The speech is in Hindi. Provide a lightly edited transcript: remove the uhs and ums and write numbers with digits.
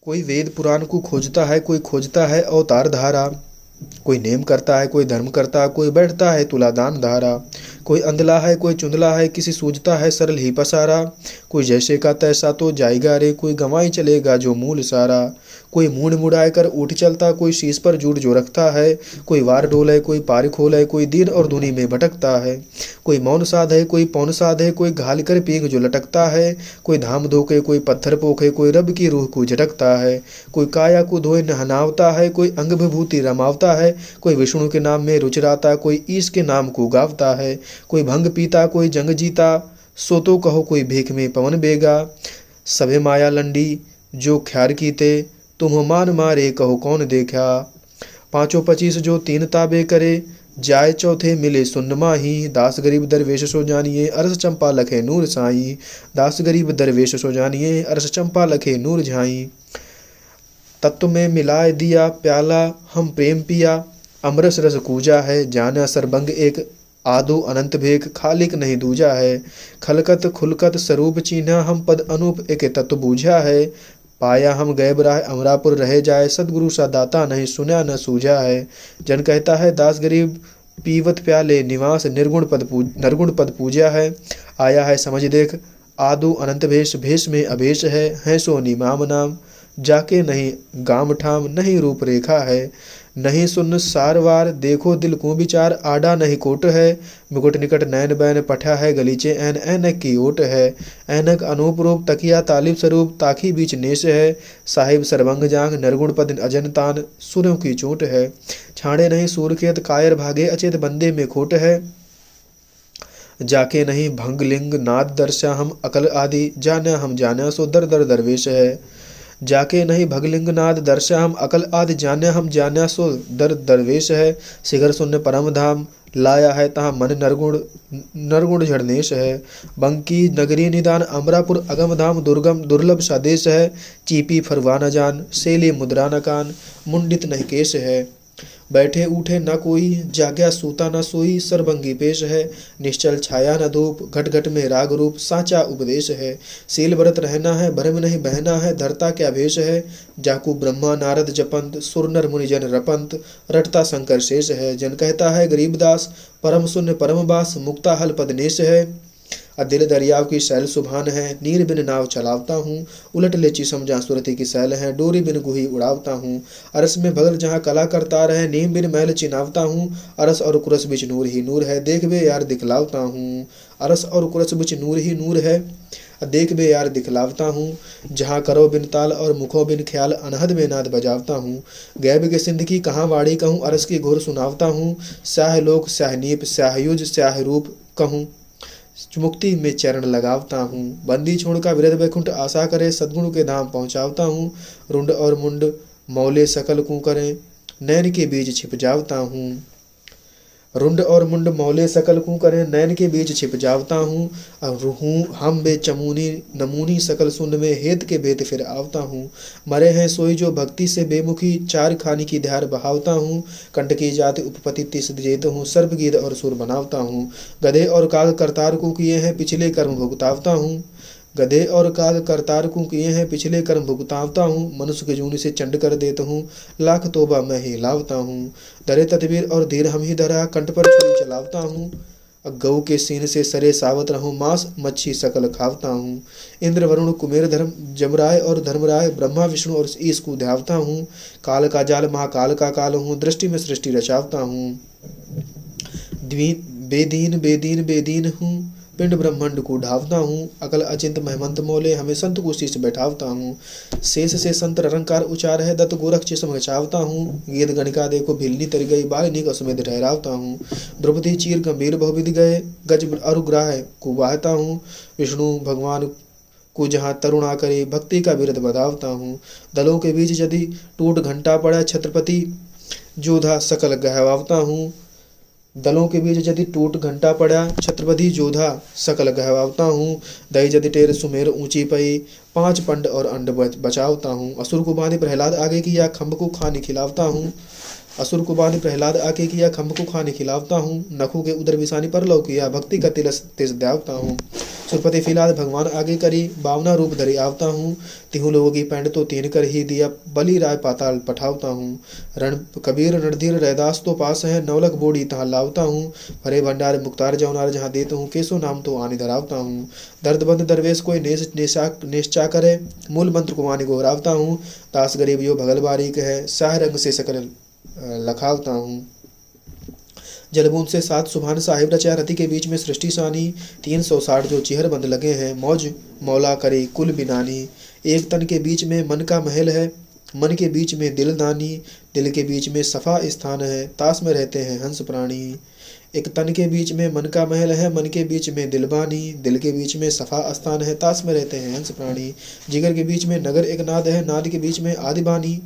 कोई वेद पुराण को खोजता है, कोई खोजता है अवतार धारा। कोई नेम करता है, कोई धर्म करता, कोई बैठता है तुलादान धारा। कोई अंधला है, कोई चुंधला है, किसी सूझता है सरल ही पसारा। कोई जैसे का तैसा तो जाएगा रे, कोई गंवाई चलेगा जो मूल सारा। कोई मूड मुड़ाए कर उठ चलता, कोई शीश पर जूट जो रखता है। कोई वार डोले, कोई पार खोले, कोई दीन और धुनी में भटकता है। कोई मौन साध है, कोई पौन साध है, कोई घाल कर पींग जो लटकता है। कोई धाम धोके, कोई पत्थर पोखे, कोई रब की रूह को झटकता है। कोई काया को धोए नहनावता है, कोई अंग विभूति रमावता है। कोई विष्णु के नाम में रुचराता, कोई ईश के नाम को गावता है। कोई भंग पीता, कोई जंग जीता, सो तो कहो कोई भीख में पवन बेगा। सभे माया लंडी जो ख्यार कीते, तुम मान मारे कहो कौन देखा। पाँचों 25 जो 3 ताबे करे, जाय चौथे मिले सुन्न माही। दास गरीब दरवेश सो जानिए, अरस चंपा लखे नूर साई। दास गरीब दरवेश सो जानिए, अरस चंपा लखे नूर झाई। तत्व में मिलाए दिया प्याला, हम प्रेम पिया, अमरस रस कूजा है। जाना सरबंग एक आदो अनंत भेक, खालिक नहीं दूजा है। खलकत खुलकत स्वरूप चीन्हा, हम पद अनूप एक तत्व बूझा है। पाया हम गैब राह अमरापुर रह जाए, सदगुरु सा दाता नहीं सुना न सूझा है। जन कहता है दास गरीब पीवत प्याले, निवास नरगुण पद पूजा है। आया है समझ देख आदो अनंत भेष, भेष में अभेष है सो निमाम नाम। जाके नहीं गाम ठाम, नहीं रूप रेखा है। नहीं सुन सारवार, देखो दिल को विचार, आडा नहीं कोट है। मुकुट निकट नैन बैन, पठा है गलीचे ऐन, ऐनक की ओट है। ऐनक अनूप रूप, तकिया तालिब स्वरूप, ताखी बीच नेश है। साहिब सरबंग जांग, नरगुण पद अजन तान, सुरों की चोट है। छाड़े नहीं सूरखेत, कायर भागे अचेत, बंदे में खोट है। जाके नहीं भंग लिंग नाद दर्शा, हम अकल आदि जाना, हम जाना सो दर दर दरवेश है। जाके नहीं भगलिंग नाद दर्शा, हम अकल आदि जान्या, हम जान्या सो दर दरवेश है। शिखर शून्य परम धाम, लाया है तहाँ मन नरगुण झड़नेश है। बंकी नगरी निदान, अमरापुर अगम धाम, दुर्गम दुर्लभ सादेश है। चीपी फरवा न जान, सेले मुद्रा न कान, मुंडित नहीं केश है। बैठे उठे न कोई, जाग्या सूता न सोई, सरभंगी पेश है। निश्चल छाया न धूप, घट घट में राग रूप, साचा उपदेश है। सील व्रत रहना है, भरम नहीं बहना है, धरता क्या भेष है। जाकू ब्रह्मा नारद जपंत, सुर नर मुनि जन रपंत, रटता शंकर शेष है। जन कहता है गरीबदास, परम शून्य परम बास, मुक्ता हल पदनेश है। दिल दरियाव की शैल सुभान है, नीर बिन नाव चलावता हूँ। उलट ले चिसम जहाँ सुरति की सैल है, डोरी बिन गुही उड़ावता हूँ। अरस में भगल जहाँ कला करता रहे, नीम बिन मैल चिनावता हूँ। अरस और कुरस बिच नूर ही नूर है, देख बे यार दिखलावता हूँ। अरस और कुरस बिच नूर ही नूर है, देख बे यार दिखलावता हूँ। जहाँ करो बिन ताल और मुखों बिन ख्याल, अनहद में नाद बजावता हूँ। गैब के सिंध की कहाँ वाड़ी कहूँ, अरस की घोर सुनावता हूँ। स्याह लोक स्याह नीप, स्याह युज स्याह रूप कहूँ, मुक्ति में चरण लगावता हूँ। बंदी छोड़ का विरध वैकुंठ आशा करे, सद्गुण के धाम पहुँचावता हूँ। रुंड और मुंड मौले सकल को करें, नैन के बीच छिप जावता हूँ। रुंड और मुंड मौले सकल को करें, नैन के बीच छिप जावता हूँ। हम बे चमूनी नमूनी, सकल सुन में हेत के भेद फिर आवता हूँ। मरे हैं सोई जो भक्ति से बेमुखी, चार खानी की ध्यार बहावता हूँ। कंठ की जाति उपपति तिस जेत हूँ, सर्प गीत और सुर बनावता हूँ। गधे और काग करतार को किए हैं, पिछले कर्म भुगतावता हूँ। गधे और काग करतार को किए हैं, पिछले कर्म भुगतावता हूँ। मनुष्य के जूनी से चंड कर देता हूँ, लाख तोबा मैं ही लावता हूँ। दरे तदबीर और धीर हम ही धरा, कंठ पर छुरी चलावता हूँ। गऊ के सीन से सरे सावत रहूँ, मांस मच्छी सकल खावता हूँ। इंद्र वरुण कुमेर धर्म जमराय और धर्मराय, ब्रह्मा विष्णु और ईश को ध्यावता हूँ। काल का जाल महाकाल का काल हूँ, दृष्टि में सृष्टि रचावता हूँ। बेदीन बेदीन बेदीन हूँ, पिंड ब्रह्मांड को ढावता हूँ। अकल अचिंत महमंत मोले, हमें संत को शीश बैठावता हूँ। शेष से संत रंकार उचार है, दत्त गोरख चिसम गचावता हूँ। गीत गणिका देखो भिलनी तर गई, बालिनी का सुमेध ठहरावता हूँ। द्रौपदी चीर गंभीर बहुविध गए, गज अरुग्राह को बाहता हूँ। विष्णु भगवान को जहाँ तरुणा करे, भक्ति का विरध बधावता हूँ। दलों के बीच यदि टूट घंटा पड़ा, छत्रपति जोधा सकल गहवावता हूँ। दलों के बीच यदि टूट घंटा पड़ा, छत्रपति जोधा सकल गहवावता हूँ। दही यदि टेर सुमेर ऊंची पई, 5 पंड और अंड बचावता हूँ। असुर को बांधे प्रहलाद आगे की, या खम्भ को खानी खिलावता हूँ। असुर को बांध प्रहलाद आके किया, खम्भ को खाने खिलावता हूँ। नखों के उदर विसानी पर लौ किया, भक्ति का तिलस तेज द्यावता हूँ। सुरपति फिलाद भगवान आगे करी, बावना रूप धरी आवता हूँ। तिहु लोगों की पैंड तो तीन कर ही दिया, बलि राय पाताल पठावता हूँ। रण कबीर रणधीर रैदास तो पास है, नवलक बोड़ी तहाँ लावता हूँ। भरे भंडार मुक्तार जौनार जहाँ देता हूँ, केसो नाम तो आने धरावता हूँ। दर्दबंद दरवेश कोई निश्चा करे, मूल मंत्र को आने गोहरावता हूँ। दास गरीब यो भगल बारीक है, साह रंग से सकल लखावता हूँ। जलबूंद से 7 सुभान साहिब रचा, रति के बीच में सृष्टि सानी। 360 जो चिहर बंद लगे हैं, मौज मौला करे कुल बिनानी। एक तन के बीच में मन का महल है, मन के बीच में दिल दानी। दिल के बीच में सफा स्थान है, तास में रहते हैं हंस प्राणी। एक तन के बीच में मन का महल है, मन के बीच में दिलबानी। दिल के बीच में सफा स्थान है, तास में रहते हैं हंस प्राणी। जिगर के बीच में नगर एक नाद है, नाद के बीच में आदिबानी।